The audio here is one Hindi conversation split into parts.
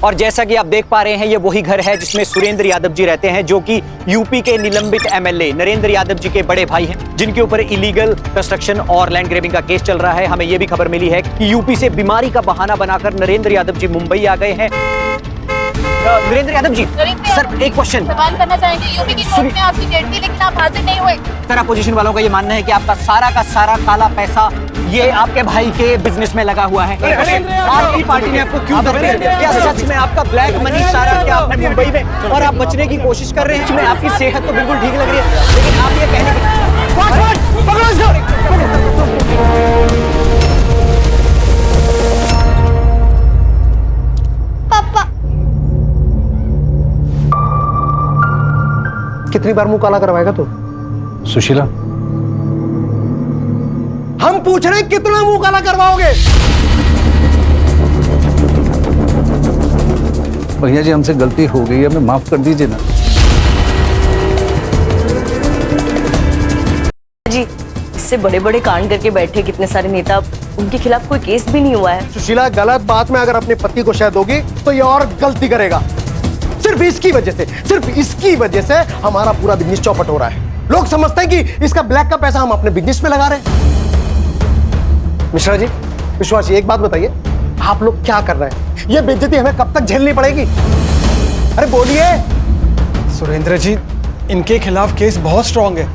और जैसा कि आप देख पा रहे हैं, ये वही घर है जिसमें सुरेंद्र यादव जी रहते हैं, जो कि यूपी के निलंबित एमएलए नरेंद्र यादव जी के बड़े भाई हैं, जिनके ऊपर इलीगल कंस्ट्रक्शन और लैंड ग्रैबिंग का केस चल रहा है। हमें यह भी खबर मिली है कि यूपी से बीमारी का बहाना बनाकर नरेंद्र यादव जी मुंबई आ गए हैं। नरेंद्र यादव जी, सर एक क्वेश्चन सवाल करना चाहेंगे। यूपी की कोर्ट में आपकी डेट थी लेकिन आप हाजिर नहीं हुए। सर, अपोजिशन वालों का ये मानना है कि आपका सारा काला पैसा ये आपके भाई के बिजनेस में लगा हुआ है। आपकी पार्टी ने आपको क्यों धमकी दी? क्या सच में आपका ब्लैक मनी सारा क्या आपने मुंबई में और आप बचने की कोशिश कर रहे हैं? इसमें आपकी सेहत तो बिल्कुल ठीक लग रही है, लेकिन आप ये कहने की कितनी बार मुंह काला करवाएगा तू? सुशीला, हम पूछ रहे हैं कितना मुंह काला करवाओगे? भैया जी हमसे गलती हो गई, हमें माफ कर दीजिए ना। जी, इससे बड़े बड़े कांड करके बैठे कितने सारे नेता, उनके खिलाफ कोई केस भी नहीं हुआ है। सुशीला, गलत बात में अगर अपने पति को शायद होगी तो ये और गलती करेगा। सिर्फ इसकी वजह से हमारा पूरा बिजनेस चौपट हो रहा है। लोग समझते हैं कि इसका ब्लैक का पैसा हम अपने बिजनेस में लगा रहे हैं। मिश्रा जी, विश्वास जी, एक बात बताइए, आप लोग क्या कर रहे हैं? ये बेइज्जती हमें कब तक झेलनी पड़ेगी? अरे बोलिए। सुरेंद्र जी, इनके खिलाफ केस बहुत स्ट्रांग है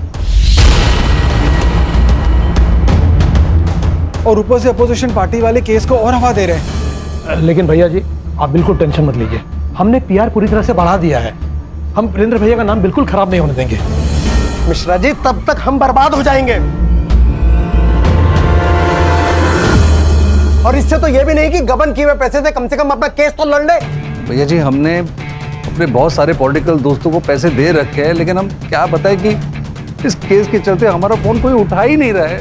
और ऊपर से अपोजिशन पार्टी वाले केस को और हवा दे रहे हैं। लेकिन भैया जी, आप बिल्कुल टेंशन मत लीजिए, हमने पीआर पूरी तरह से बढ़ा दिया है। हम वीरेंद्र भैया का नाम बिल्कुल खराब नहीं होने देंगे। मिश्रा जी, तब तक हम बर्बाद हो जाएंगे। और इससे तो ये भी नहीं कि गबन किए हुए पैसे से कम अपना केस तो लड़ ले। भैया जी, हमने अपने बहुत सारे पॉलिटिकल दोस्तों को पैसे दे रखे हैं, लेकिन हम क्या बताएं कि इस केस के चलते हमारा फोन कोई उठा ही नहीं रहा है।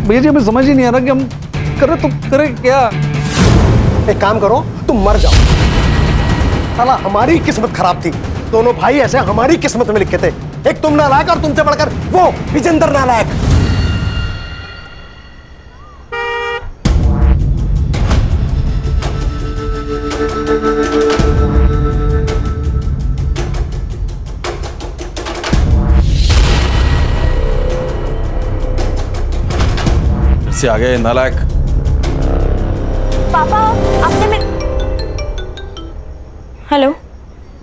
भैया जी, हमें समझ ही नहीं आ रहा कि हम करें क्या। एक काम करो, तुम मर जाओ। साला हमारी किस्मत खराब थी, दोनों भाई ऐसे हमारी किस्मत में लिखे थे। एक तुम नालायक और तुमसे बढ़कर वो विजेंद्र नालायक। से आ गए नालायक। पापा, आपने हेलो,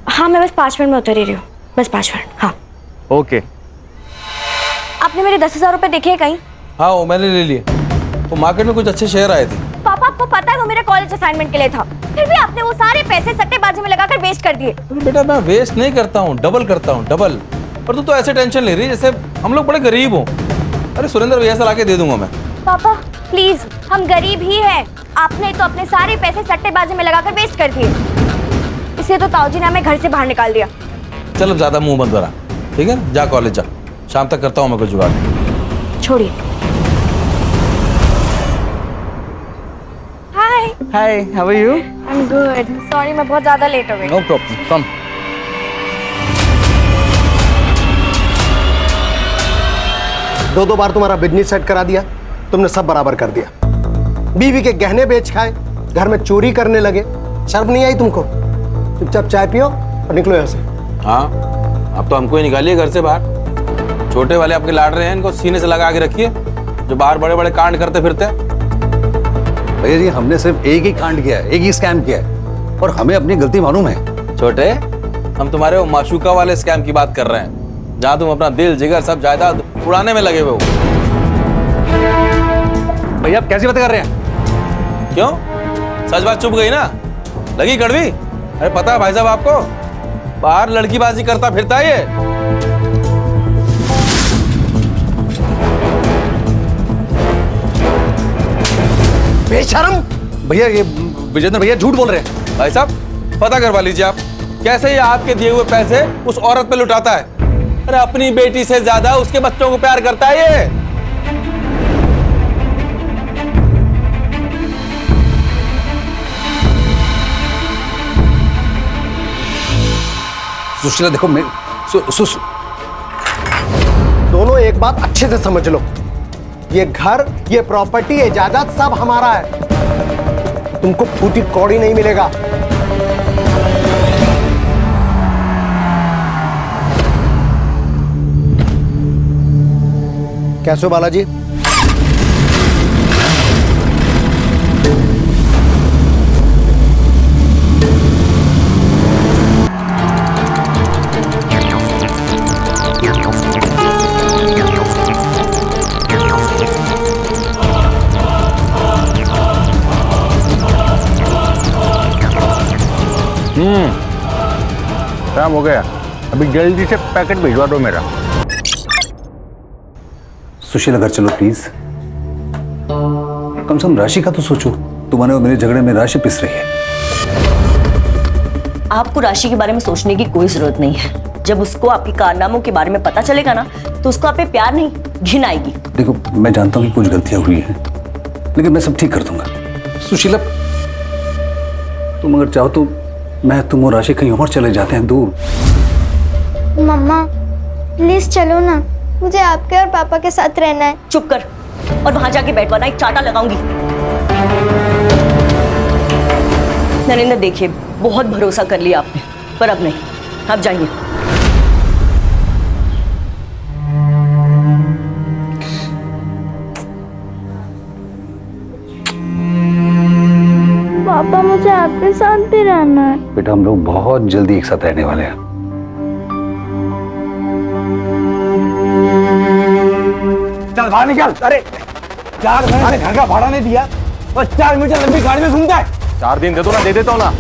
हाँ मैं बस 5 मिनट में उतर ही रही हूँ, बस 5 मिनट। हाँ ओके। आपने मेरे 10,000 रुपए देखे हैं कहीं? हाँ, वो मैंने ले लिए। वो मार्केट में कुछ अच्छे शेयर आए थे। पापा, आपको पता है वो मेरे कॉलेज असाइनमेंट के लिए था, फिर भी आपने वो सारे पैसे सट्टेबाजी में लगाकर वेस्ट कर दिए। बेटा, मैं वेस्ट नहीं करता हूँ, डबल करता हूँ, डबल। और तू तो ऐसे टेंशन ले रही है जैसे हम लोग बड़े गरीब हो। अरे सुरेंद्र भैया से लाके दे दूंगा मैं। पापा प्लीज, हम गरीब ही हैं। आपने तो अपने सारे पैसे सट्टेबाजी में लगाकर वेस्ट कर दिए, इसे तो ताऊजी ने हमें घर से बाहर निकाल दिया। चल अब ज्यादा मुंह बंद करा, ठीक है? जा कॉलेज जा, शाम तक करता हूँ मैं कुछ जुगाड़। छोड़िए। Hi hi, how are you? I am good. Sorry, मैं बहुत ज्यादा लेट हो गई। No problem, come. दो बार तुम्हारा बिजनेस सेट करा दिया, तुमने सब बराबर कर दिया। बीवी के गहने बेच खाए, घर में चोरी करने लगे, शर्म नहीं आई तुमको? चुपचाप चाय पियो और निकलो यहाँ से। हाँ, अब तो हमको ही निकालिए घर से बाहर। छोटे वाले आपके लाड रहे हैं, इनको सीने से लगा के रखिए, जो बाहर बड़े बड़े कांड करते फिरते हैं। भैया जी, हमने सिर्फ एक ही कांड किया है, एक ही स्कैम किया है, और हमें अपनी गलती मालूम है। छोटे, हम तुम्हारे वो माशूका वाले स्कैम की बात कर रहे हैं, जहाँ तुम अपना दिल जिगर सब जायदाद उड़ाने में लगे हुए हो। भैया आप कैसी बात कर रहे हैं? क्यों? सच बात चुप गई ना? लगी कड़वी? अरे पता है भाई साहब आपको, बाहर लड़कीबाजी करता फिरता है ये। बेशरम! भैया ये विजेंद्र भैया झूठ बोल रहे हैं। भाई साहब, पता करवा लीजिए आप, कैसे ये आपके दिए हुए पैसे उस औरत पे लुटाता है। अरे अपनी बेटी से ज्यादा उसके बच्चों को प्यार करता है ये। सुशीला देखो, मैं दोनों एक बात अच्छे से समझ लो, ये घर, ये प्रॉपर्टी, ये जायदाद सब हमारा है। तुमको फूटी कौड़ी नहीं मिलेगा। कैसे हो बालाजी? काम हो गया, अभी जल्दी से पैकेट भिजवा दो मेरा। सुशील अगर चलो प्लीज, कम से कम राशि का तो सोचो। तुम्हारे और मेरे झगड़े में राशि पिस रही है। आपको राशि के बारे में सोचने की कोई जरूरत नहीं है। जब उसको आपके कारनामों के बारे में पता चलेगा ना, तो उसको आप पे प्यार नहीं, घिन आएगी। देखो, मैं जानता हूँ कि कुछ गलतियां हुई हैं, लेकिन मैं सब ठीक कर दूंगा। सुशीला, तुम अगर चाहो तो मैं, तुम और राशि कहीं और चले जाते हैं, दूर। मम्मा प्लीज चलो ना, मुझे आपके और पापा के साथ रहना है। चुप कर और वहां जाके बैठवाना, एक चाटा लगाऊंगी। नरेंद्र देखिए, बहुत भरोसा कर लिया आपने, पर अब नहीं, आप जाइए। पापा मुझे आपके साथ भी रहना है। बेटा, हम लोग बहुत जल्दी एक साथ रहने वाले हैं। चल बाहर निकल। अरे 4 महीने घर का भाड़ा नहीं दिया और 4 मीटर लंबी गाड़ी में घूमता है। 4 दिन दे दो ना, दे देता हूँ ना।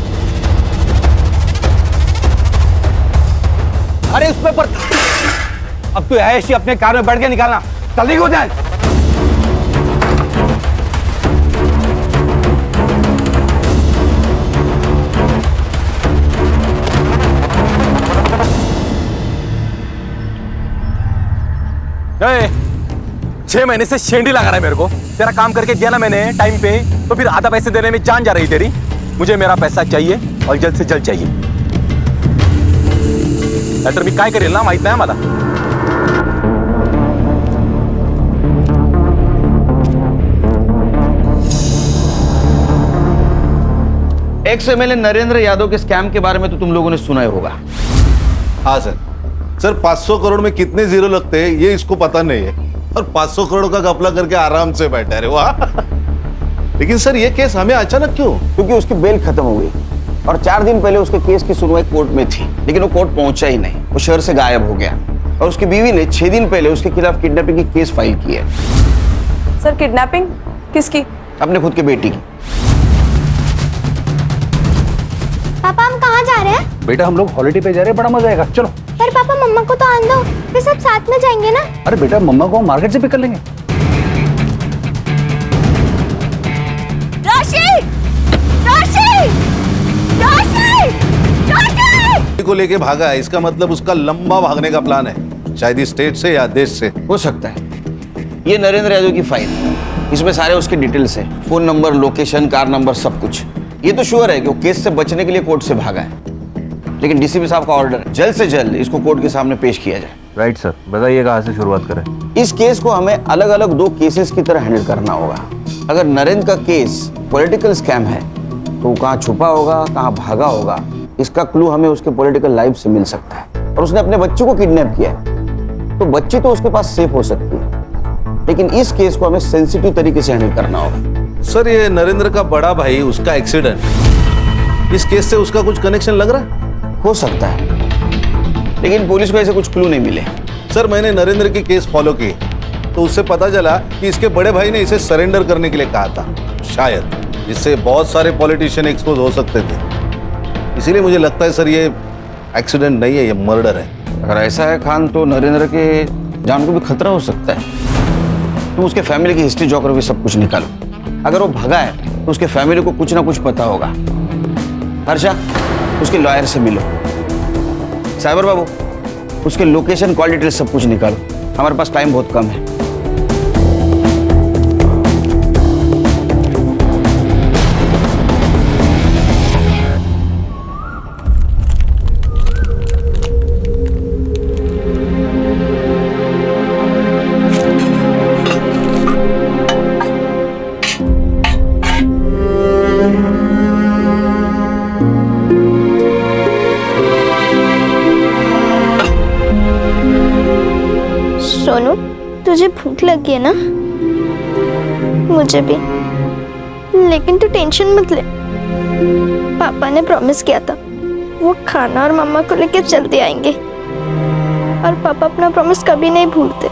अरे उस पर अब तो ऐसी अपने कार में बैठ के निकालना, जल्दी हो जाए। ए, 6 महीने से शेंडी लगा रहा है मेरे को। तेरा काम करके दिया ना मैंने टाइम पे, तो फिर आधा पैसे देने में जान जा रही तेरी। मुझे मेरा पैसा चाहिए और जल्द से जल्द चाहिए। नाहीतर मी काय करेल ना माहित नाही मला। एक्स एमएलए नरेंद्र यादव के स्कैम के बारे में तो तुम लोगों ने सुना ही होगा। हाँ सर। सर 500 करोड़ में कितने जीरो लगते हैं ये इसको पता नहीं है, और 500 करोड़ का घपला करके आराम से बैठा है। वाह। लेकिन सर ये केस हमें अचानक क्यों? क्योंकि उसकी बेल खत्म हो गई और 4 दिन पहले उसके केस की सुनवाई कोर्ट में थी, लेकिन वो कोर्ट पहुंचा ही नहीं। वो शहर से गायब हो गया और उसकी बीवी ने 6 दिन पहले उसके खिलाफ किडनैपिंग की केस फाइल की है। सर किडनैपिंग किसकी? अपने खुद के बेटी की। पापा हम कहाँ जा रहे हैं? बेटा, हम लोग हॉलिडे पे जा रहे हैं, बड़ा मजा आएगा, चलो। पर पापा मम्मा को तो आने दो, फिर सब साथ में जाएंगे ना। अरे बेटा, मम्मा को हम मार्केट से पिक कर लेंगे। राशि! राशि! राशि! राशि! को लेके भागा है, इसका मतलब उसका लंबा भागने का प्लान है, शायद इस स्टेट से या देश से। हो सकता है। ये नरेंद्र यादव की फाइल, इसमें सारे उसके डिटेल्स है, phone number, location, car number, सब कुछ। ये तो श्योर है कि वो केस से बचने के लिए कोर्ट से भागा है, लेकिन डीसीपी साहब का ऑर्डर है जल्द से जल्द इसको कोर्ट के सामने पेश किया जाए। राइट सर, बताइए कहाँ से शुरुआत करें? इस केस को हमें अलग अलग 2 केसेस की तरह हैंडल करना होगा। अगर नरेंद्र का केस पॉलिटिकल स्कैम है तो वो कहाँ छुपा होगा, कहाँ भागा होगा, इसका क्लू हमें उसके पॉलिटिकल लाइफ से मिल सकता है। और उसने अपने बच्चों को किडनैप किया है, तो बच्ची तो उसके पास सेफ हो सकती है, लेकिन इस केस को हमें सेंसिटिव तरीके से हैंडल करना होगा। सर ये नरेंद्र का बड़ा भाई, उसका एक्सीडेंट, इस केस से उसका कुछ कनेक्शन लग रहा है? हो सकता है, लेकिन पुलिस को ऐसे कुछ क्लू नहीं मिले। सर मैंने नरेंद्र की केस फॉलो की तो उससे पता चला कि इसके बड़े भाई ने इसे सरेंडर करने के लिए कहा था, शायद, जिससे बहुत सारे पॉलिटिशियन एक्सपोज हो सकते थे। इसीलिए मुझे लगता है सर ये एक्सीडेंट नहीं है, ये मर्डर है। अगर ऐसा है खान, तो नरेंद्र के जान को भी खतरा हो सकता है। तुम उसके फैमिली की हिस्ट्री, ज्योग्राफी सब कुछ निकालो। अगर वो भगा है तो उसके फैमिली को कुछ ना कुछ पता होगा। हर्षा, उसके लॉयर से मिलो। साइबर बाबू, उसके लोकेशन, कॉल डिटेल सब कुछ निकालो। हमारे पास टाइम बहुत कम है। सोनू, तुझे भूख लगी है ना? मुझे भी। लेकिन तू टेंशन मत ले, पापा ने प्रॉमिस किया था वो खाना और मम्मा को लेकर जल्दी आएंगे, और पापा अपना प्रॉमिस कभी नहीं भूलते।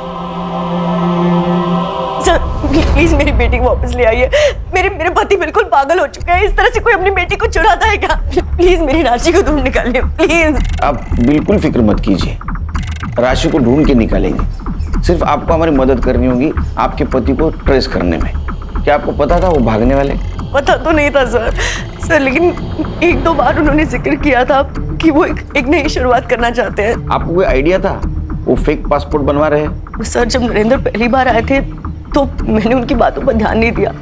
सर प्लीज मेरी बेटी को वापस ले आइए। मेरे पति बिल्कुल पागल हो चुके हैं। इस तरह से कोई अपनी बेटी को चुराता है क्या? प्लीज मेरी राशि को ढूंढ निकालिए प्लीज। आप बिल्कुल फिक्र मत कीजिए, राशि को ढूंढ के निकालेंगे। सिर्फ आपको हमारी मदद करनी होगी आपके पति को ट्रेस करने में। क्या आपको पता था वो भागने वाले? पता तो नहीं था सर, लेकिन 1-2 बार उन्होंने जिक्र किया था कि वो एक नई शुरुआत करना चाहते हैं। आपको कोई आइडिया था वो फेक पासपोर्ट बनवा रहे हैं? सर जब नरेंद्र पहली बार आए थे तो मैंने उनकी बातों पर ध्यान नहीं दिया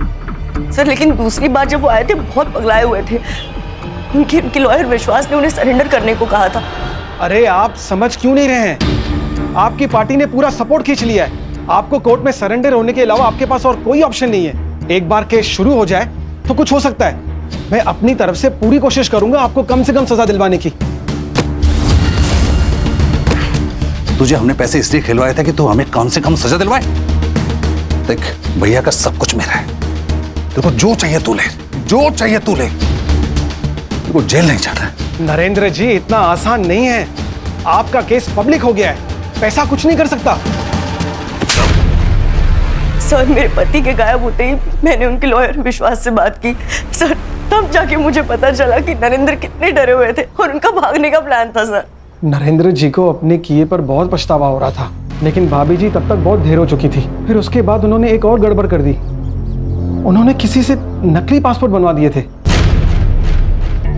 सर, लेकिन दूसरी बार जब वो आए थे बहुत पगलाए हुए थे। उनके लॉयर विश्वास ने उन्हें सरेंडर करने को कहा था। अरे आप समझ क्यों नहीं रहे हैं? आपकी पार्टी ने पूरा सपोर्ट खींच लिया है। आपको कोर्ट में सरेंडर होने के अलावा आपके पास और कोई ऑप्शन नहीं है। एक बार केस शुरू हो जाए तो कुछ हो सकता है। मैं अपनी तरफ से पूरी कोशिश करूंगा आपको कम से कम सजा दिलवाने की। तुझे हमने पैसे इसलिए खिलवाए थे कि तू हमें कम से कम सजा दिलवाए। देख भैया का सब कुछ मेरा है, देखो जो चाहिए तू ले, जो चाहिए तू ले। देखो जेल नहीं जाना है। नरेंद्र जी इतना आसान नहीं है। आपका केस पब्लिक हो गया है, पैसा कुछ नहीं कर सकता। सर मेरे पति के गायब होते ही मैंने उनके लॉयर विश्वास से बात की सर, तब जाके मुझे पता चला कि नरेंद्र कितने डरे हुए थे और उनका भागने का प्लान था सर। नरेंद्र जी को अपने किए पर बहुत पछतावा हो रहा था, लेकिन भाभी जी तब तक बहुत देर हो चुकी थी। फिर उसके बाद उन्होंने एक और गड़बड़ कर दी। उन्होंने किसी से नकली पासपोर्ट बनवा दिए थे।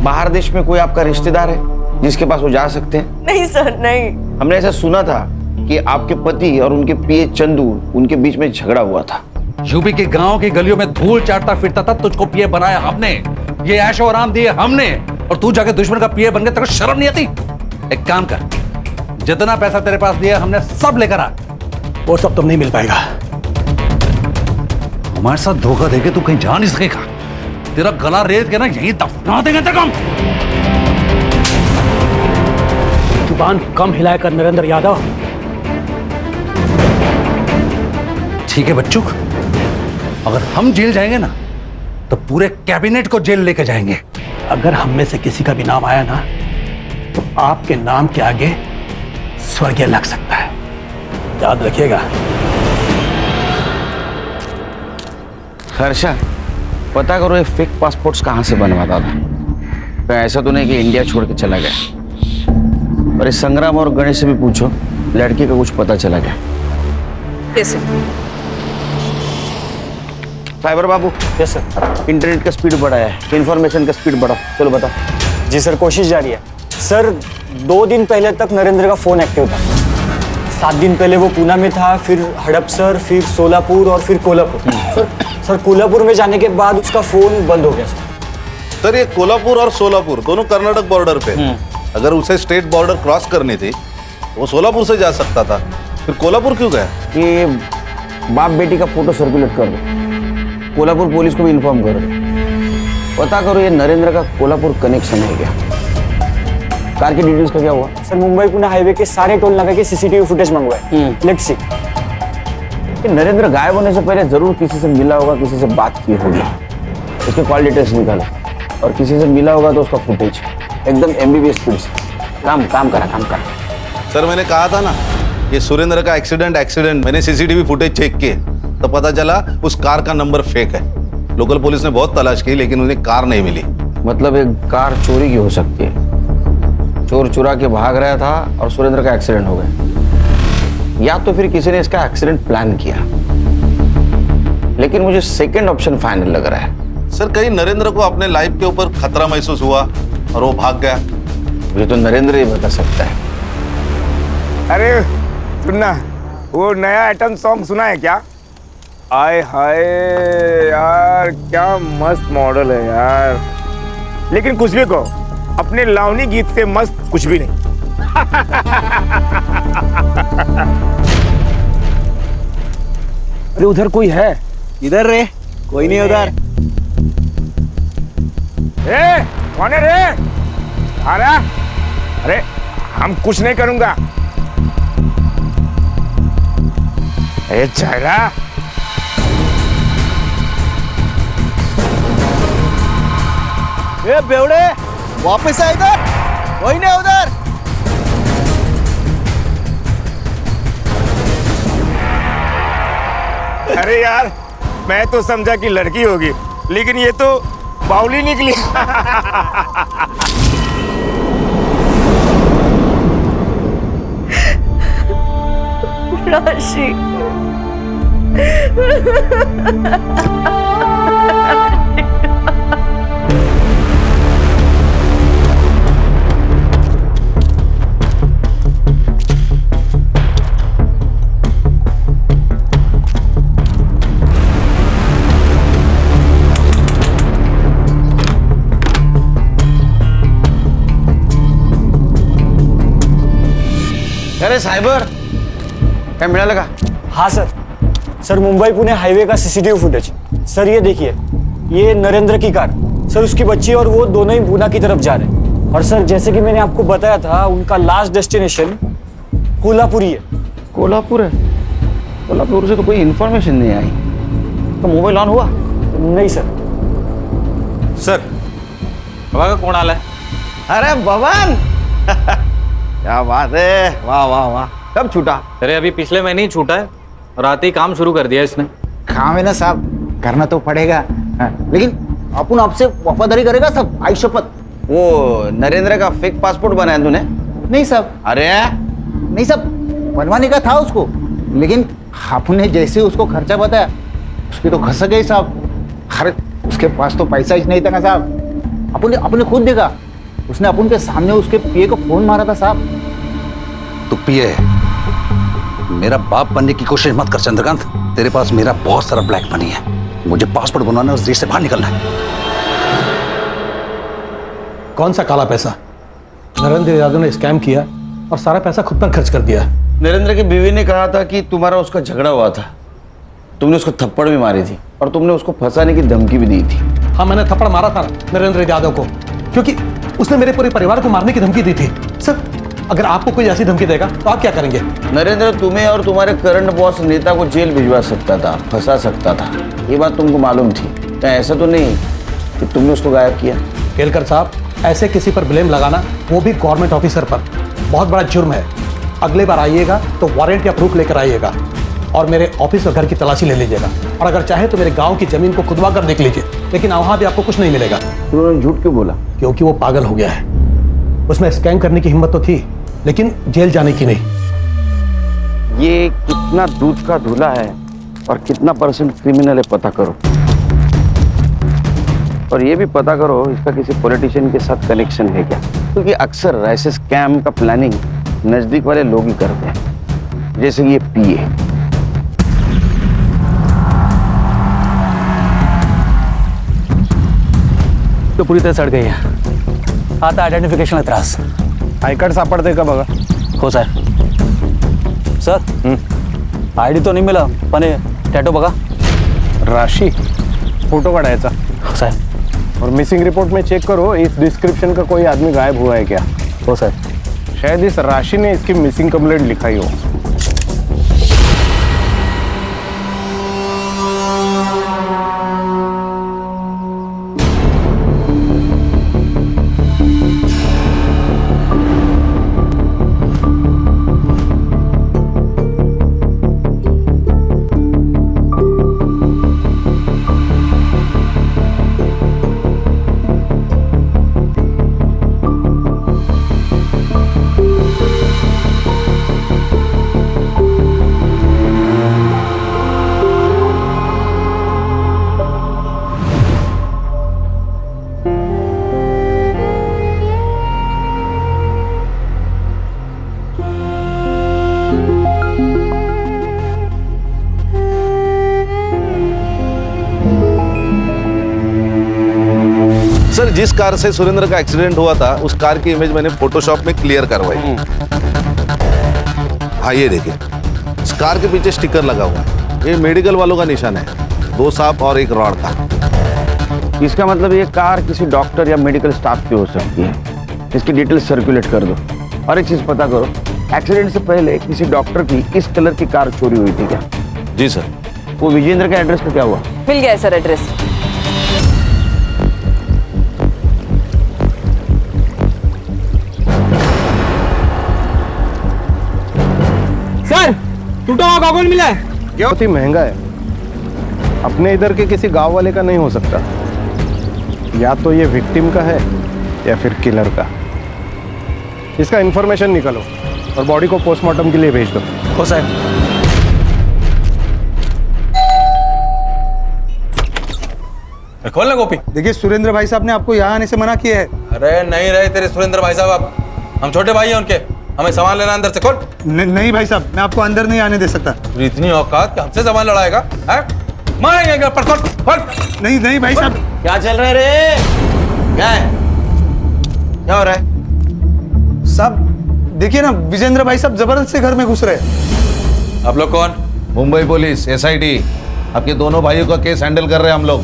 बाहर देश में कोई आपका रिश्तेदार है जिसके पास वो जा सकते हैं? नहीं सर नहीं। हमने ऐसा सुना था कि आपके पति और उनके पीए चंदू, उनके बीच में झगड़ा हुआ था। यूपी के गांव की गलियों में धूल चाटता फिरता था, तुझको पीए बनाया हमने, ये ऐशो आराम दिए हमने, और तू जाके दुश्मन का पीए बन गया। तेरे को शर्म नहीं आती? एक काम कर, जितना पैसा तेरे पास दिया हमने सब लेकर आ। वो सब तुम नहीं मिल पाएगा। हमारे साथ धोखा देके तू कहीं जा नहीं सकेगा। तेरा गला रेत के ना यहीं दफना देंगे तेरे को। जुबान कम हिलाया कर नरेंद्र यादव। ठीक है बच्चों, अगर हम जेल जाएंगे ना तो पूरे कैबिनेट को जेल लेके जाएंगे। अगर हम में से किसी का भी नाम आया ना तो आपके नाम के आगे स्वर्गीय लग सकता है, याद रखिएगा। हर्षा, पता करो ये फेक पासपोर्ट्स कहाँ से बनवाता था। तो ऐसा तो नहीं कि इंडिया छोड़ के चला गया। और इस संग्राम और गणेश से भी पूछो, लड़की का कुछ पता चला गया? कैसे? फाइबर बाबू। Yes sir. इंटरनेट का स्पीड बढ़ाया है, इंफॉर्मेशन का स्पीड बढ़ाओ। चलो बताओ। जी सर, कोशिश जारी है। सर 2 दिन पहले तक नरेंद्र का फोन एक्टिव था। 7 दिन पहले वो पूना में था, फिर हड़पसर, फिर सोलापुर और फिर कोल्हापुर। सर कोल्हापुर में जाने के बाद उसका फोन बंद हो गया सर। ये कोल्हापुर और सोलापुर दोनों कर्नाटक बॉर्डर पे। अगर उसे स्टेट बॉर्डर क्रॉस करनी थी वो सोलापुर से जा सकता था, फिर कोल्हापुर क्यों गया? ये बाप बेटी का फोटो सर्कुलेट कर दो, कोल्हापुर पुलिस को भी इन्फॉर्म कर दो। पता करो ये नरेंद्र का कोल्हापुर कनेक्शन है क्या? कार की डिटेल्स का क्या हुआ? सर मुंबई पुणे हाईवे के सारे टोल नाका के सीसीटीवी फुटेज मंगवाए। Let's see. नरेंद्र गायब होने से पहले जरूर किसी से मिला होगा, किसी से बात की होगी। उसके कॉल डिटेल्स निकालो, और किसी से मिला होगा तो उसका फुटेज एकदम एमबीबीएस स्पीड से। काम करा। सर मैंने कहा था ना, ये सुरेंद्र का एक्सीडेंट मैंने सीसीटीवी फुटेज चेक किए तो पता चला उस कार का नंबर फेक है। लोकल पुलिस ने बहुत तलाश की लेकिन उन्हें कार नहीं मिली। मतलब एक कार चोरी की हो सकती है, चोर चुरा के भाग रहा था और सुरेंद्र का एक्सीडेंट हो गया, या तो फिर किसी ने इसका एक्सीडेंट प्लान किया। लेकिन मुझे सेकंड ऑप्शन फाइनल लग रहा है। सर कहीं नरेंद्र को अपने लाइफ के ऊपर खतरा महसूस हुआ और वो भाग गया? ये तो नरेंद्र ही बता सकता है। अरे सुनना, वो नया आइटम सॉन्ग सुना है क्या? आय हाय यार, क्या मस्त मॉडल है यार। लेकिन कुछ भी कहो, अपने लावनी गीत से मस्त कुछ भी नहीं। अरे उधर कोई है? इधर रे, कोई नहीं उधर। ए, कौन है रे? अरे हम कुछ नहीं करूंगा। अरे चला। ए बेवड़े, वापस आ इधर, वही नहीं उधर। अरे यार, मैं तो समझा कि लड़की होगी, लेकिन ये तो बाउली निकली। राशि। अरे साइबर क्या मिळालं का? हाँ सर मुंबई पुणे हाईवे का सीसीटीवी फुटेज। सर ये देखिए, ये नरेंद्र की कार, सर उसकी बच्ची और वो दोनों ही पूना की तरफ जा रहे हैं। और सर जैसे कि मैंने आपको बताया था, उनका लास्ट डेस्टिनेशन कोल्हापुर ही है। कोल्हापुर है? कोल्हापुर से तो कोई इन्फॉर्मेशन नहीं आई। तो मोबाइल ऑन हुआ? नहीं सर। सर बघा कोण आलाय? अरे बबन क्या बात है, वाह वाह वाह। कब छूटा? अरे अभी पिछले महीने ही छूटा है और आते ही काम शुरू कर दिया इसने। काम है ना साहब, करना तो पड़ेगा। लेकिन अपन आपसे वफादारी करेगा सब, आई शपथ। वो नरेंद्र का फेक पासपोर्ट बनाया तूने? नहीं साहब। अरे नहीं साहब, बनवाने का था उसको, लेकिन आपने जैसे उसको खर्चा बताया उसकी तो खस गई साहब। अरे उसके पास तो पैसा ही नहीं था ना साहब। अपने खुद देखा, उसने अपन के सामने उसके पीए को फोन मारा था साहब। तो पीए, मेरा बाप बनने की कोशिश मत कर चंद्रकांत। तेरे पास मेरा बहुत सारा ब्लैक मनी है, मुझे पासपोर्ट बनवाना है, उस देश से बाहर निकलना है। कौन सा काला पैसा? नरेंद्र यादव ने स्कैम किया और सारा पैसा खुद पर खर्च कर दिया। नरेंद्र की बीवी ने कहा था कि तुम्हारा उसका झगड़ा हुआ था, तुमने उसको थप्पड़ भी मारी थी और तुमने उसको फंसाने की धमकी भी दी थी। हाँ, मैंने थप्पड़ मारा था नरेंद्र यादव को, क्योंकि उसने मेरे पूरे परिवार को मारने की धमकी दी थी। सर, अगर आपको कोई ऐसी धमकी देगा तो आप क्या करेंगे? नरेंद्र तुम्हें और तुम्हारे करंट बॉस नेता को जेल भिजवा सकता था, फंसा सकता था, ये बात तुमको मालूम थी। तो ऐसा तो नहीं कि तुमने उसको गायब किया। केलकर साहब, ऐसे किसी पर ब्लेम लगाना, वो भी गवर्नमेंट ऑफिसर पर, बहुत बड़ा जुर्म है। अगली बार आइएगा तो वारंट या प्रूफ लेकर आइएगा और मेरे ऑफिस और घर की तलाशी ले लीजिएगा। और अगर चाहे तो मेरे गांव की जमीन को खुदवा कर देख लीजिए, लेकिन वहां भी आपको कुछ नहीं मिलेगा। उन्होंने झूठ क्यों बोला? क्योंकि वो पागल हो गया है। उसमें स्कैम करने की हिम्मत तो थी, लेकिन जेल जाने की नहीं। ये कितना दूध का धुला है और कितना परसेंट क्रिमिनल है पता करो, और ये भी पता करो इसका किसी पॉलिटिशियन के साथ कनेक्शन है क्या, क्योंकि अक्सर ऐसे स्कैम का प्लानिंग नजदीक वाले लोग ही करते हैं, जैसे ये पीए। तो पूरी तरह सड़ गई है। आता आयडेंटिफिकेशन त्रास। आई कार्ड सापडते का बघा? हो सर। सर आयडी तो नहीं मिला, पण टॅटो बघा। राशि, फोटो काढायचा। हो सर। और मिसिंग रिपोर्ट में चेक करो, इस डिस्क्रिप्शन का कोई आदमी गायब हुआ है क्या? हो सर। शायद इस राशि ने इसकी मिसिंग कंप्लेंट लिखाई हो। सर, जिस कार से सुरेंद्र का एक्सीडेंट हुआ था उस कार की इमेज मैंने फोटोशॉप में क्लियर करवाई। हाँ, ये देखिए, इस कार के पीछे स्टिकर लगा हुआ है, ये मेडिकल वालों का निशान है, 2 सांप और 1 रॉड का। इसका मतलब ये कार किसी डॉक्टर या मेडिकल स्टाफ की हो सकती है। इसकी डिटेल्स सर्कुलेट कर दो। और एक चीज पता करो, एक्सीडेंट से पहले किसी डॉक्टर की इस कलर की कार चोरी हुई थी क्या? जी सर। वो विजेंद्र का एड्रेस का क्या हुआ? मिल गया है सर एड्रेस। सर टूटा हुआ गॉगल मिला है। बहुत ही महंगा है, अपने इधर के किसी गांव वाले का नहीं हो सकता। या तो ये विक्टिम का है या फिर किलर का। इसका इंफॉर्मेशन निकालो और बॉडी को पोस्टमार्टम के लिए भेज दो। हो साहब। खोलना गोपी। देखिए सुरेंद्र भाई साहब ने आपको यहाँ आने से मना किया है। अरे नहीं रहे तेरे सुरेंद्र भाई साहब, आप हम छोटे भाई हैं उनके, हमें सामान लेना अंदर से। खोल। नहीं भाई साहब, मैं आपको अंदर नहीं आने दे सकता। इतनी औकात कि हमसे सामान लड़ाएगा? मारेंगे पर। खोल खोल। नहीं भाई साहब। क्या चल रहा है रे? क्या है? क्या हो रहा है? साहब देखिए ना, विजेंद्र भाई साहब जबरदस्ती घर में घुस रहे हैं। आप लोग कौन? Mumbai police, SIT। आपके दोनों भाइयों का केस हैंडल कर रहे हैं हम लोग।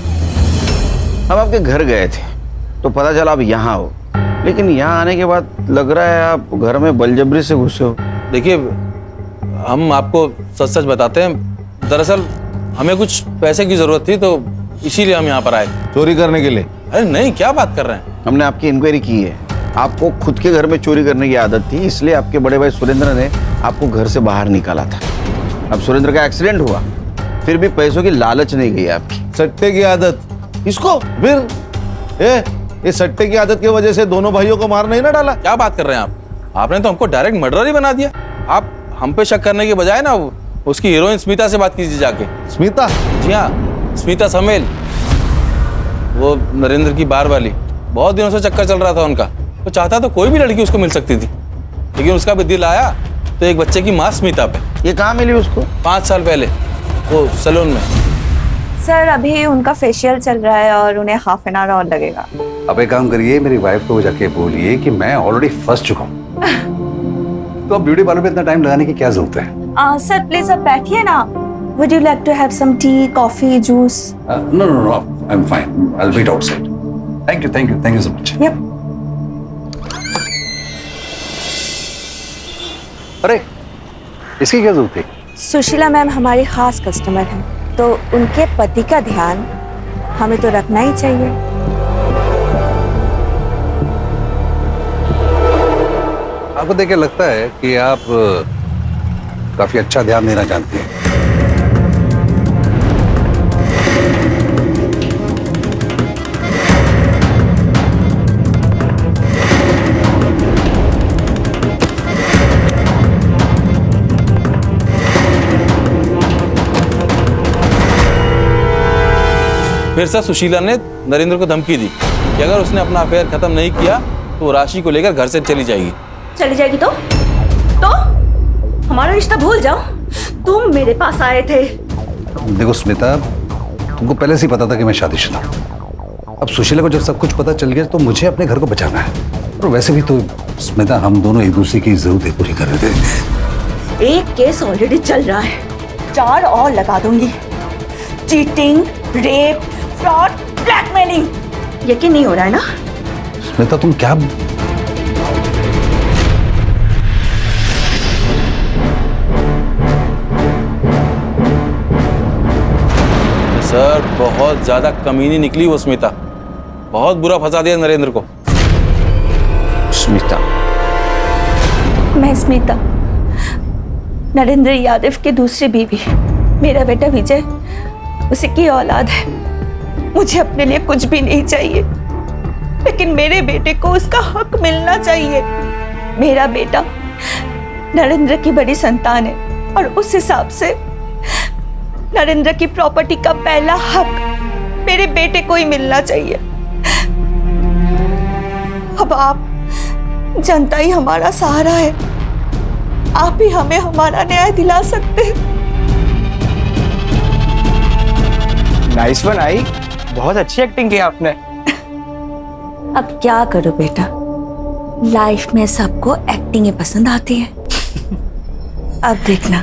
हम आपके घर गए थे तो पता चला आप यहाँ हो, लेकिन यहाँ आने के बाद लग रहा है आप घर में बलजबरी से घुसे हो। देखिए हम आपको सच सच बताते हैं, दरअसल हमें कुछ पैसे की जरूरत थी तो इसीलिए हम यहाँ पर आए। चोरी करने के लिए? अरे नहीं, क्या बात कर रहे हैं? हमने आपकी इंक्वायरी की है। आपको खुद के घर में चोरी करने की आदत थी, इसलिए आपके बड़े भाई सुरेंद्र ने आपको घर से बाहर निकाला था। अब सुरेंद्र का एक्सीडेंट हुआ, फिर भी पैसों की लालच नहीं गई आपकी। सट्टे की आदत इसको फिर ये सट्टे की आदत की वजह से दोनों भाइयों को मार नहीं ना डाला? क्या बात कर रहे हैं आप? आपने तो हमको डायरेक्ट मर्डर ही बना दिया। आप हम पे शक करने के बजाय ना उसकी हीरोइन स्मिता से बात कीजिए जाके। स्मिता? जी हाँ, स्मिता समेल, वो नरेंद्र की बार वाली। बहुत दिनों से चक्कर चल रहा था उनका। वो चाहता तो कोई भी लड़की उसको मिल सकती थी, लेकिन उसका भी दिल आया तो एक बच्चे की माँ स्मिता पे। ये कहाँ मिली उसको? 5 साल पहले वो सैलून में। सर अभी उनका फेशियल चल रहा है और उन्हें हाफ एन आवर और लगेगा। अब एक काम करिए, मेरी वाइफ को जाके बोलिए कि मैं ऑलरेडी फंस चुका हूँ। तो अब ब्यूटी पार्लर पे इतना टाइम लगाने की क्या जरूरत है? सर प्लीज आप बैठिए ना। Would you like to have some tea, coffee, juice? No, I'm fine. I'll wait outside. Thank you so much. Yep. अरे इसकी क्या जरूरत थी? सुशीला मैम हमारी खास कस्टमर हैं, तो उनके पति का ध्यान हमें तो रखना ही चाहिए। आपको देख के लगता है कि आप काफी अच्छा ध्यान देना जानती हैं। फिर से सुशीला ने नरेंद्र को धमकी दी कि अगर उसने अपना अफेयर खत्म नहीं किया तो वो राशि को लेकर घर से चली जाएगी। चली जाएगी तो हमारा रिश्ता भूल जाओ। तुम मेरे पास आए थे। देखो स्मिता, तुमको पहले से ही पता था कि मैं शादीशुदा हूं। अब सुशीला को जब सब कुछ पता चल गया तो मुझे अपने घर को बचाना है। और वैसे भी तो स्मिता, हम दोनों एक दूसरे की जरूरतें पूरी कर रहे थे। एक केस ऑलरेडी चल रहा है, 4 और लगा दूंगी। Cheating, rape, fraud, blackmailing. यकीन नहीं हो रहा है ना? स्मिता तुम क्या? सर बहुत ज्यादा कमीनी निकली वो स्मिता, बहुत बुरा फंसा दिया नरेंद्र को। स्मिता? मैं स्मिता, नरेंद्र यादव की दूसरी बीवी। मेरा बेटा विजय उसी की औलाद है। मुझे अपने लिए कुछ भी नहीं चाहिए, लेकिन मेरे बेटे को उसका हक मिलना चाहिए। मेरा बेटा नरेंद्र की बड़ी संतान है और उस हिसाब से नरेंद्र की प्रॉपर्टी का पहला हक मेरे बेटे को ही मिलना चाहिए। अब आप, जनता ही हमारा सहारा है। आप ही हमें हमारा न्याय दिला सकते हैं। नाइस वन आई, बहुत अच्छी एक्टिंग की आपने। अब क्या करो बेटा, लाइफ में सबको एक्टिंग ही पसंद आती है। अब देखना,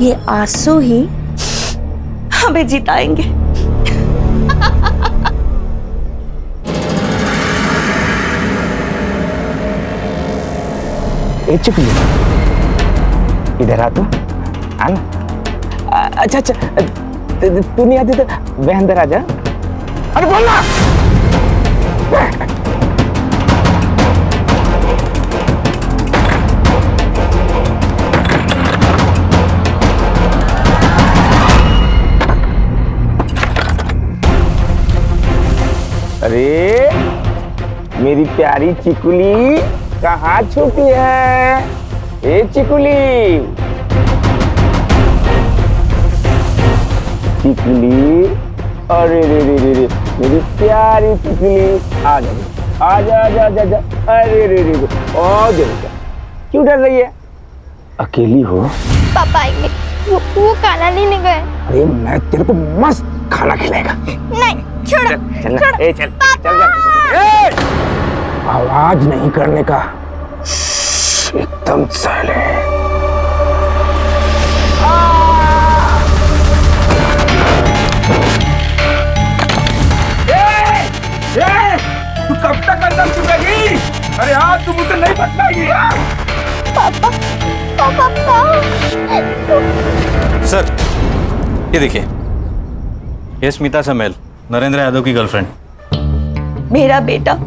ये आंसू ही हमें जिताएंगे। ए चुकली, इधर आ तू। अच्छा अच्छा, तू नहीं आती तो वह अंदर आ जा। अरे बोल ना। अरे मेरी प्यारी चिकुली कहाँ छुपी है? ए चिकुली, चिकुली, अरे रे रे रे रे, मेरी प्यारी चिकुली, आ जा आ जा आ जा जा, अरे रे रे रे, आ जा, क्यों डर रही है? अकेली हो? पापा आएंगे, वो खाना लेने गए। अरे मैं तेरे को मस्त खाना खिलाएगा। नहीं, छोड़ो, छोड़ो। ए चल चल जा। आवाज नहीं करने का, एकदम साइलेंट। तू कब तक अंदर छुपेगी? अरे हाँ, तू मुझसे नहीं बच पाएगी। पापा, पापा। सर, ये देखिए, ये स्मिता समेल, नरेंद्र यादव की गर्लफ्रेंड। मेरा बेटा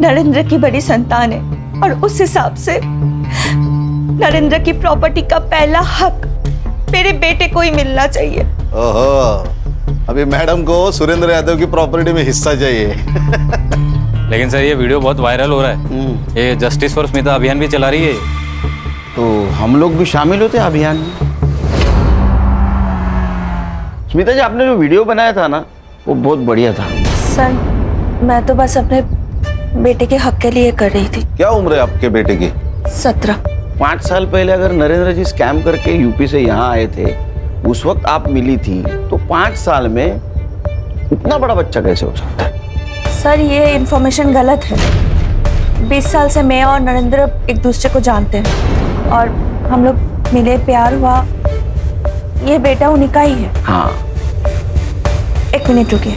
नरेंद्र की बड़ी संतान है और उस हिसाब से नरेंद्र की प्रॉपर्टी का पहला हक मेरे बेटे को ही मिलना चाहिए। ओहो, अभी मैडम को सुरेंद्र यादव की प्रॉपर्टी में हिस्सा चाहिए। लेकिन सर, ये वीडियो बहुत वायरल हो रहा है। ये जस्टिस फॉर स्मिता अभियान भी चला रही है। तो हम लोग भी शामिल होते अभियान में। स्मिता जी, आपने जो वीडियो बनाया था ना, वो बहुत बढ़िया था। सर, मैं तो बस अपने बेटे के हक के लिए कर रही थी। क्या उम्र है आपके बेटे की? 17। 5 साल पहले अगर नरेंद्र जी स्कैम करके यूपी से यहाँ आए थे, उस वक्त आप मिली थी, तो 5 साल में इतना बड़ा बच्चा कैसे हो सकता है? सर, ये इन्फॉर्मेशन गलत है। 20 साल से मैं और नरेंद्र एक दूसरे को जानते हैं और हम लोग मिले, प्यार हुआ। ये बेटा उन्हीं का ही है। हाँ। 1 मिनट रुकिए।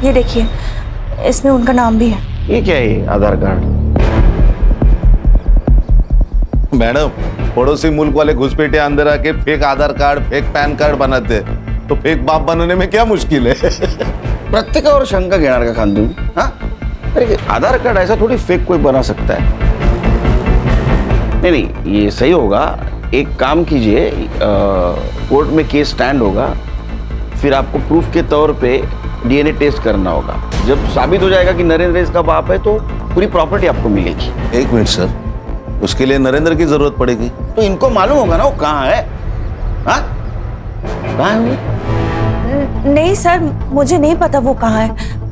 ये देखिए, इसमें उनका नाम भी है। ये क्या है? आधार कार्ड? मैडम, पड़ोसी मुल्क वाले घुसपैठे अंदर आके फेक आधार कार्ड, फेक पैन कार्ड बनाते, तो फेक बाप बनने में क्या मुश्किल है? प्रत्येकावर शंका घेणार का खान तुम्ही? हाँ? अरे आधार कार्ड ऐसा थोड़ी फेक कोई बना सकता है। नहीं नहीं, ये सही होगा। एक काम कीजिए, कोर्ट में केस स्टैंड होगा, फिर आपको प्रूफ के तौर पे डीएनए टेस्ट करना होगा। जब साबित हो जाएगा कि नरेंद्र इसका बाप है, तो पूरी प्रॉपर्टी आपको मिलेगी। 1 मिनट सर, उसके लिए नरेंद्र की जरूरत पड़ेगी। तो इनको मालूम होगा ना वो कहाँ है। हाँ? कहाँ है वो? नहीं सर, मुझे नहीं पता वो कहाँ है।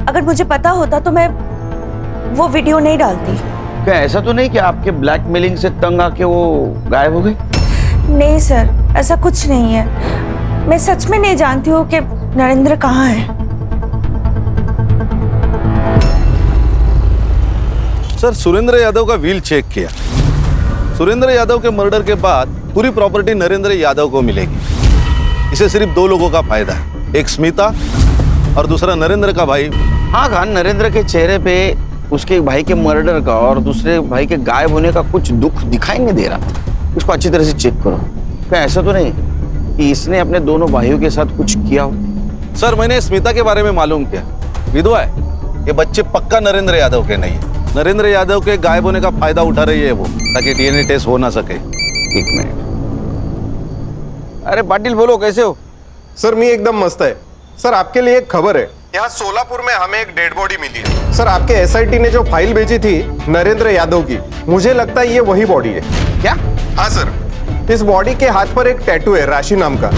अगर मुझे पता होता तो मैं वो वीडियो नहीं डालती। क्या ऐसा तो नहीं कि आपके ब्लैकमेलिंग से तंग आके वो गायब हो गई? नहीं सर, ऐसा कुछ नहीं है। मैं सच में नहीं जानती हूँ कि नरेंद्र कहाँ है। सर, सुरेंद्र यादव का व्हील चेक किया। सुरेंद्र यादव के मर्डर के बाद पूरी प्रॉपर्टी नरेंद्र यादव को मिलेगी। इसे सिर्फ 2 लोगों का फायदा है, एक स्मिता और दूसरा नरेंद्र का भाई। हाँ खान, नरेंद्र के चेहरे पे उसके भाई के मर्डर का और दूसरे भाई के गायब होने का कुछ दुख दिखाई नहीं दे रहा। उसको अच्छी तरह से चेक करो। क्या ऐसा तो नहीं कि इसने अपने दोनों भाइयों के साथ कुछ किया हो? सर, मैंने स्मिता के बारे में मालूम किया, विधवा है। ये बच्चे पक्का नरेंद्र यादव के नहीं है। नरेंद्र यादव के गायब होने का फायदा उठा रही है वो, ताकि डीएनए टेस्ट हो ना सके। 1 मिनट। अरे पाटिल, बोलो, कैसे हो? सर, मैं एकदम मस्त है। सर, आपके लिए एक खबर है। यहाँ सोलापुर में हमें एक डेड बॉडी मिली है। सर, आपके एसआईटी ने जो फाइल भेजी थी नरेंद्र यादव की, मुझे लगता है ये वही बॉडी है। क्या? हाँ सर, इस बॉडी के हाथ पर एक टैटू है राशि नाम का,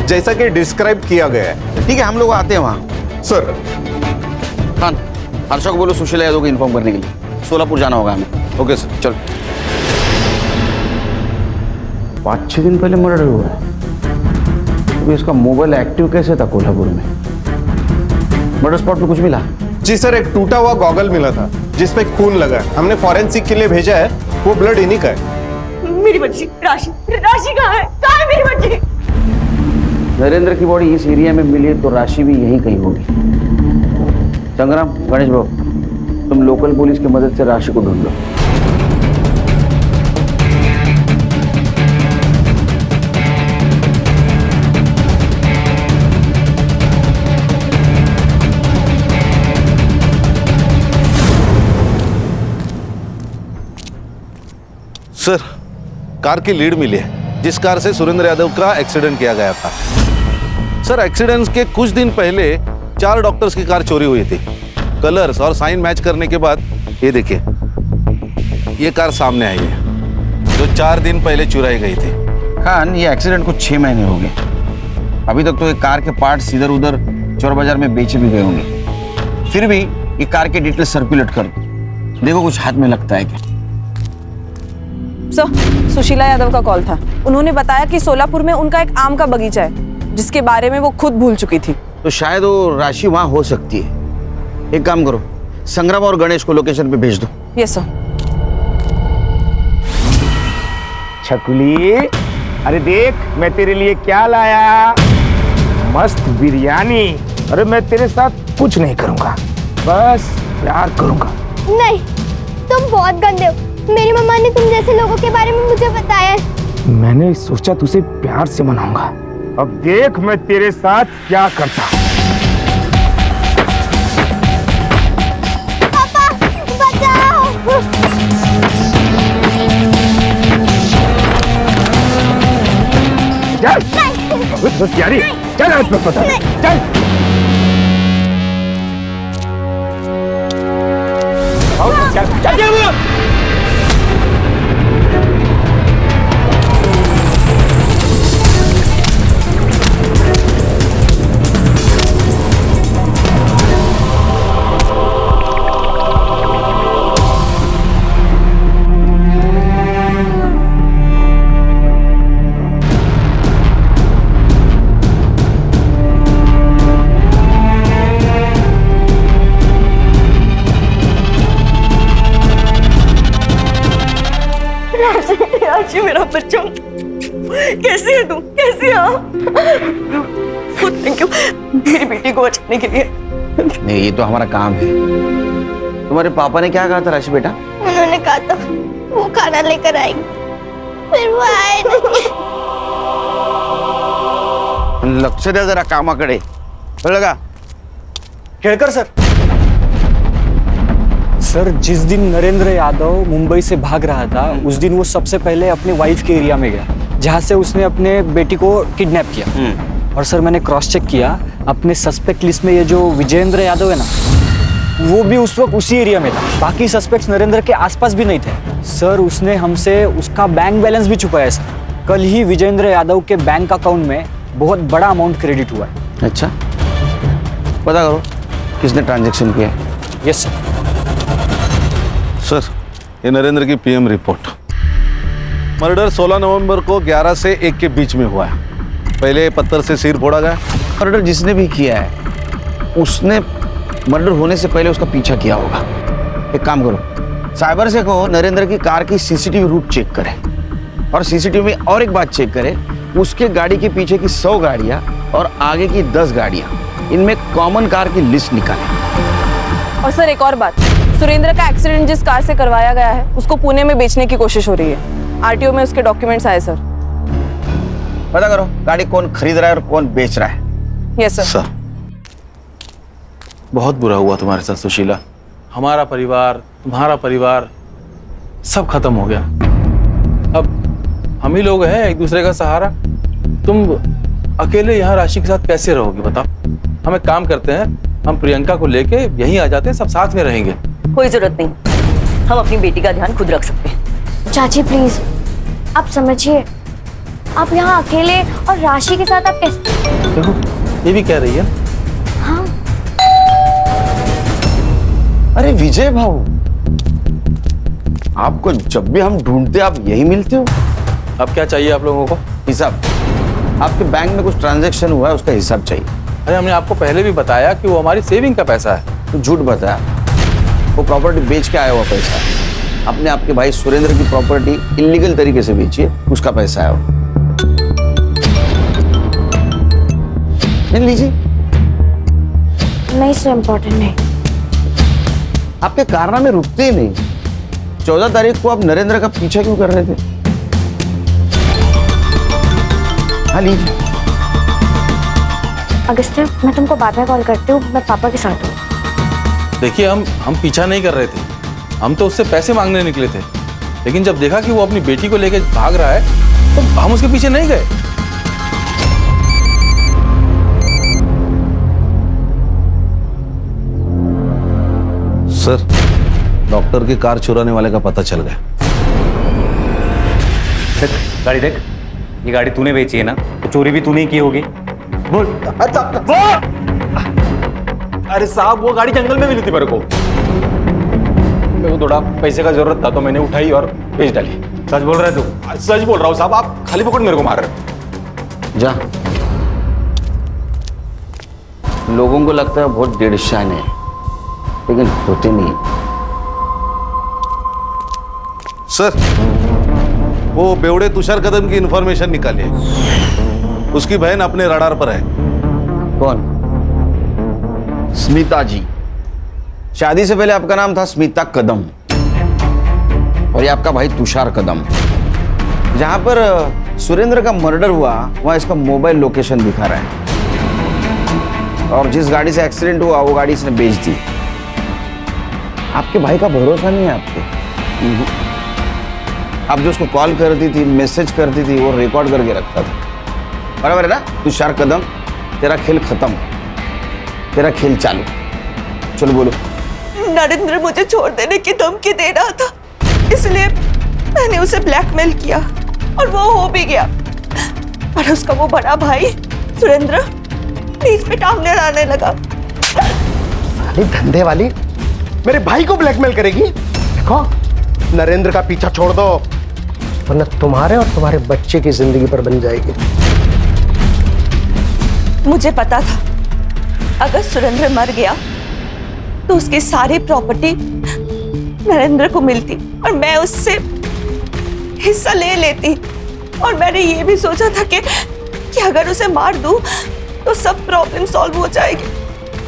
जैसा कि डिस्क्राइब किया गया है। ठीक है, हम लोग आते हैं वहाँ। सर। खान, हर्षा को बोलो सुशीला यादव को इन्फॉर्म करने के लिए। सोलापुर जाना होगा हमें। ओके सर, चलो। 5-6 दिन पहले मर्डर हुआ है, तो इसका मोबाइल एक्टिव कैसे था कोल्हापुर में? मर्डर स्पॉट पे कुछ मिला? जी सर, एक टूटा हुआ गॉगल मिला था जिसपे खून लगा है। हमने फॉरेंसिक के लिए भेजा है, वो ब्लड इन्हीं का है। मेरी बच्ची राशि, राशि कहाँ है? कहाँ है मेरी बच्ची? नरेंद्र की बॉडी इस एरिया में मिली तो राशि भी यहीं कहीं होगी। संग्राम, गणेश बाबू, तुम लोकल पुलिस की मदद से राशि को ढूंढ लो। सर, कार की लीड मिली है जिस कार से सुरेंद्र यादव का एक्सीडेंट किया गया था। सर, एक्सीडेंट के कुछ दिन पहले 4 डॉक्टर्स की कार चोरी हुई थी। कलर्स और साइन मैच करने के बाद ये देखिए, ये कार सामने आई है जो 4 दिन पहले चुराई गई थी। खान, ये एक्सीडेंट को 6 महीने हो गए। अभी तक तो ये कार के पार्ट्स इधर उधर चोर बाजार में बेचे भी गए होंगे। फिर भी ये कार के डिटेल सर्कुलेट कर देखो, कुछ हाथ में लगता है क्या? सर, सुशीला यादव का कॉल था। उन्होंने बताया कि सोलापुर में उनका एक आम का बगीचा है जिसके बारे में वो खुद भूल चुकी थी। तो शायद वो राशि वहां हो सकती है। एक काम करो, संग्राम और गणेश को लोकेशन पे भेज दो। Yes sir. छकुली, अरे देख मैं तेरे लिए क्या लाया, मस्त बिरयानी। अरे मैं तेरे साथ कुछ नहीं करूंगा, बस प्यार करूंगा। नहीं, तुम बहुत गंदे हो। मेरी मम्मा ने तुम जैसे लोगों के बारे में मुझे बताया है। मैंने सोचा तुझे प्यार से मनाऊंगा। अब देख मैं तेरे साथ क्या करता। पापा, बचाओ। चल यारी, चल अस्पताल, चल। चल चल। राशि, मेरा बच्चा, कैसे है तू? कैसे है? थैंक यू मेरी बेटी को बचाने के लिए। नहीं, ये तो हमारा काम है। तुम्हारे पापा ने क्या कहा था राशि बेटा? उन्होंने कहा था वो खाना लेकर आएंगे, फिर वो आए नहीं। लक्ष द्या जरा कामाकडे, कळलं का? केळकर सर, सर जिस दिन नरेंद्र यादव मुंबई से भाग रहा था उस दिन वो सबसे पहले अपने वाइफ के एरिया में गया जहां से उसने अपने बेटी को किडनैप किया। और सर मैंने क्रॉस चेक किया, अपने सस्पेक्ट लिस्ट में ये जो विजेंद्र यादव है ना, वो भी उस वक्त उसी एरिया में था। बाकी सस्पेक्ट्स नरेंद्र के आसपास भी नहीं थे। सर उसने हमसे उसका बैंक बैलेंस भी छुपाया सर। कल ही विजेंद्र यादव के बैंक अकाउंट में बहुत बड़ा अमाउंट क्रेडिट हुआ है। अच्छा, पता करो किसने ट्रांजैक्शन किया है। Yes sir. सर, ये नरेंद्र की पीएम रिपोर्ट। मर्डर 16 नवंबर को 11 से 1 के बीच में हुआ है। पहले पत्थर से सिर फोड़ा गया। मर्डर जिसने भी किया है उसने मर्डर होने से पहले उसका पीछा किया होगा। एक काम करो, साइबर से कहो नरेंद्र की कार की सीसीटीवी रूट चेक करे और सीसीटीवी में और एक बात चेक करे, उसके गाड़ी के पीछे की 100 गाड़ियां और आगे की 10 गाड़ियां, इनमें कॉमन कार की लिस्ट निकाले। और सर एक और बात, सुरेंद्र का एक्सीडेंट जिस कार से करवाया गया है उसको पुणे में बेचने की कोशिश हो रही है। आरटीओ में उसके डॉक्यूमेंट्स आए सर। पता करो गाड़ी कौन खरीद रहा है और कौन बेच रहा है। Yes sir. बहुत बुरा हुआ तुम्हारे साथ सुशीला। हमारा परिवार, तुम्हारा परिवार सब खत्म हो गया। अब हम ही लोग हैं एक दूसरे का सहारा। तुम अकेले यहाँ राशि के साथ कैसे रहोगे बताओ? हम एक काम करते हैं, हम प्रियंका को लेके यहीं आ जाते हैं, सब साथ में रहेंगे। कोई जरूरत नहीं, हम अपनी बेटी का ध्यान खुद रख सकते हैं। चाची प्लीज, आप समझिए, आप यहाँ अकेले और राशि के साथ आप कैसे? देखो ये भी कह रही है। हाँ। अरे विजय भाऊ, आपको जब भी हम ढूंढते आप यही मिलते हो। अब क्या चाहिए आप लोगों को? हिसाब। आपके बैंक में कुछ ट्रांजैक्शन हुआ है, उसका हिसाब चाहिए। अरे हमने आपको पहले भी बताया कि वो हमारी सेविंग का पैसा है। तो झूठ बताया, वो प्रॉपर्टी बेच के आया हुआ पैसा है। आपने आपके भाई सुरेंद्र की प्रॉपर्टी इलीगल तरीके से बेची है, उसका पैसा है वो। लीजिए। नहीं सर, इम्पोर्टेंट नहीं। आपके कारनामे रुकते ही नहीं। 14 तारीख को आप नरेंद्र का पीछा क्यों कर रहे थे? हाँ लीजिए। अगस्त्य, मैं तुमको बाद में कॉल करती हूँ, मैं पापा के साथ हूँ। देखिए हम पीछा नहीं कर रहे थे, हम तो उससे पैसे मांगने निकले थे, लेकिन जब देखा कि वो अपनी बेटी को लेकर भाग रहा है तो हम उसके पीछे नहीं गए। सर, डॉक्टर की कार चुराने वाले का पता चल गया। देख गाड़ी देख, ये गाड़ी तूने बेची है ना, तो चोरी भी तूने ही की होगी। बोल। अरे साहब, वो गाड़ी जंगल में मिली थी मेरे को थोड़ा पैसे का जरूरत था तो मैंने उठाई और बेच डाली। सच बोल रहा है तू? सच बोल रहा हूँ साहब, आप खाली पकड़ मेरे को मार रहे हो। जा। लोगों को लगता है बहुत डेढ़ शान है, लेकिन होते नहीं। सर, वो बेवड़े तुषार कदम की इंफॉर्मेशन निकालिए। उसकी बहन अपने रडार पर है। कौन? स्मिता जी। शादी से पहले आपका नाम था स्मिता कदम और ये आपका भाई तुषार कदम। जहां पर सुरेंद्र का मर्डर हुआ वहां इसका मोबाइल लोकेशन दिखा रहा है, और जिस गाड़ी से एक्सीडेंट हुआ वो गाड़ी इसने बेच दी। आपके भाई का भरोसा नहीं है आपके। आप जो उसको कॉल करती थी, मैसेज करती थी, वो रिकॉर्ड करके रखता था। बराबर है ना? तुषार कदम, तेरा खेल खत्म, तेरा खेल चालू। चलो बोलो। नरेंद्र मुझे छोड़ देने की धमकी दे रहा था, इसलिए मैंने उसे ब्लैकमेल किया और वो हो भी गया। पर उसका वो बड़ा भाई सुरेंद्र बीच पे टांगने आने लगा। साली धंधे वाली मेरे भाई को ब्लैकमेल करेगी। देखो, नरेंद्र का पीछा छोड़ दो, वरना तुम्हारे और तुम्हारे बच्चे की जिंदगी पर बन जाएगी। मुझे पता था अगर सुरेंद्र मर गया तो उसकी सारी प्रॉपर्टी नरेंद्र को मिलती और मैं उससे हिस्सा ले लेती। और मैंने ये भी सोचा था कि अगर उसे मार दूं तो सब प्रॉब्लम सॉल्व हो जाएगी,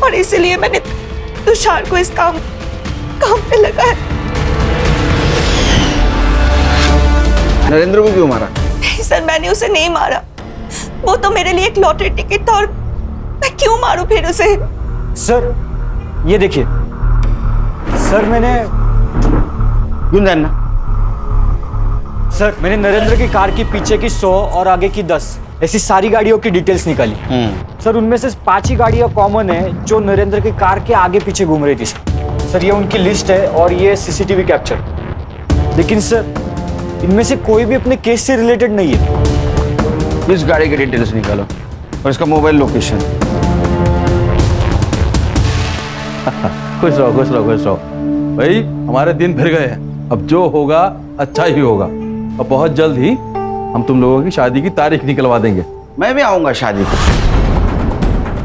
और इसीलिए मैंने तुषार को इस काम पे लगाया। नरेंद्र को क्यों मारा? नहीं सर, मैंने उसे नहीं मारा। वो तो मेरे लिए एक लॉटरी टिकट था, और मैं क्यों मारूं फिर उसे? सर ये देखिए सर, मैंने नरेंद्र की कार के पीछे की 100 और आगे की 10 ऐसी सारी गाड़ियों की डिटेल्स निकाली। सर उनमें से 5 ही गाड़ियां कॉमन है जो नरेंद्र की कार के आगे पीछे घूम रही थी। सर ये उनकी लिस्ट है और ये सीसीटीवी कैप्चर। लेकिन सर इनमें से कोई भी अपने केस से रिलेटेड नहीं है। इस गाड़ी की डिटेल्स निकालो और इसका मोबाइल लोकेशन। खुश रहो खुश रहो खुश रहो भाई, हमारे दिन फिर गए हैं। अब जो होगा अच्छा ही होगा, और बहुत जल्द ही हम तुम लोगों की शादी की तारीख निकलवा देंगे। मैं भी आऊंगा शादी को,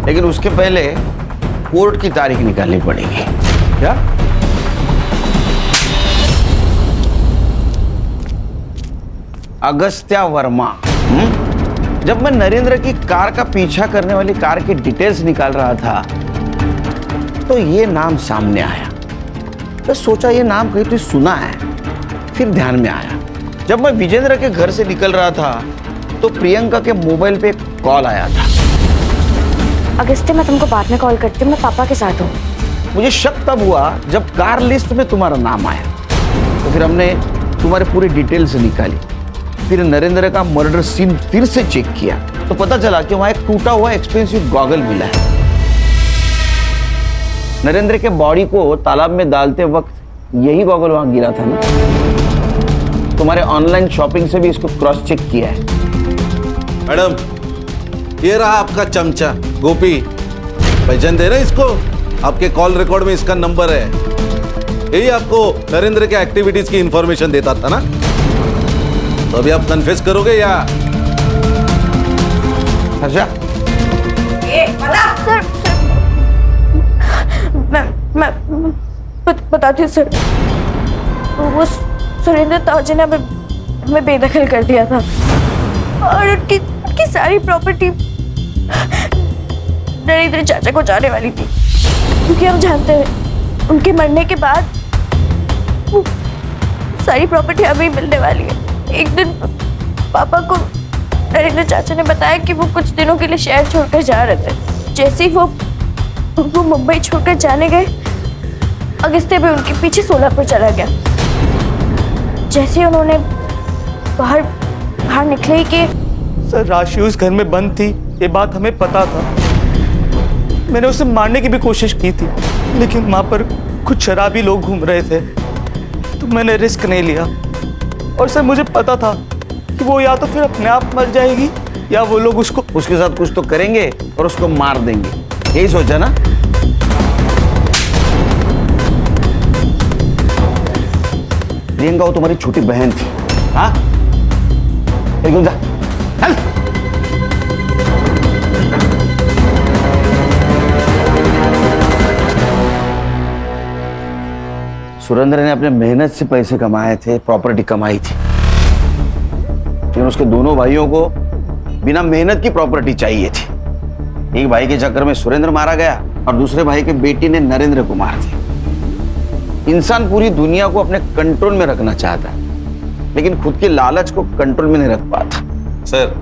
लेकिन उसके पहले कोर्ट की तारीख निकालनी पड़ेगी। क्या? अगस्त्या वर्मा। जब मैं नरेंद्र की कार का पीछा करने वाली कार की डिटेल्स निकाल रहा था तो ये नाम सामने आया। तो सोचा ये नाम कहीं तो सुना है, फिर ध्यान में आया। जब मैं विजेंद्र के घर से निकल रहा था तो प्रियंका के मोबाइल पे कॉल आया था। अगस्त्य, मैं तुमको बाद में कॉल करती हूँ, मैं पापा के साथ हूँ। मुझे शक तब हुआ जब कार लिस्ट में तुम्हारा नाम आया, तो फिर हमने तुम्हारे पूरी डिटेल्स निकाली। फिर नरेंद्र का मर्डर सीन फिर से चेक किया तो पता चला कि वहां एक टूटा हुआ एक्सपेंसिव गॉगल मिला है। नरेंद्र के बॉडी को तालाब में डालते वक्त यही गॉगल वहां गिरा था ना। तुम्हारे ऑनलाइन शॉपिंग से भी इसको क्रॉस चेक किया है। मैडम, ये रहा आपका चमचा गोपी। पहचान दे रहे इसको? आपके कॉल रिकॉर्ड में इसका नंबर है। यही आपको नरेंद्र के एक्टिविटीज की इंफॉर्मेशन देता था ना। तो अभी आप कन्फेस करोगे या? अच्छा सर मैं बताती हूँ सर। वो सुरेंद्र ताऊजी ने हमें बेदखल कर दिया था और उनकी सारी प्रॉपर्टी नरेंद्र चाचा को जाने वाली थी, क्योंकि हम जानते हैं उनके मरने के बाद वो सारी प्रॉपर्टी अभी मिलने वाली है। एक दिन पापा को नरेंद्र चाचा ने बताया कि वो कुछ दिनों के लिए शहर छोड़कर जा रहे थे। जैसे ही वो मुंबई छोड़कर जाने गए, अगस्त्य भी उनके पीछे सोलापुर चला गया। जैसे ही उन्होंने बाहर निकले कि सर राशि उस घर में बंद थी, ये बात हमें पता था। मैंने उसे मारने की भी कोशिश की थी, लेकिन वहां पर कुछ शराबी लोग घूम रहे थे, तो मैंने रिस्क नहीं लिया। और सर मुझे पता था कि वो या तो फिर अपने आप मर जाएगी या वो लोग उसके साथ कुछ तो करेंगे और उसको मार देंगे, यही सोचा ना? प्रियंका वो तुम्हारी छोटी बहन थी। हाँ, एकदम जा, चल। सुरेंद्र ने अपने मेहनत से पैसे कमाए थे, प्रॉपर्टी कमाई थी, लेकिन उसके दोनों भाइयों को बिना मेहनत की प्रॉपर्टी चाहिए थी। एक भाई के चक्कर में सुरेंद्र मारा गया और दूसरे भाई के बेटी ने नरेंद्र को मार दिया। इंसान पूरी दुनिया को अपने कंट्रोल में रखना चाहता है, लेकिन खुद के लालच को कंट्रोल में नहीं रख पाता। सर,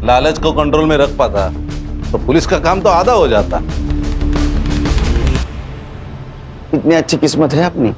लालच को कंट्रोल में रख पाता तो पुलिस का काम तो आधा हो जाता। इतनी अच्छी किस्मत है अपनी।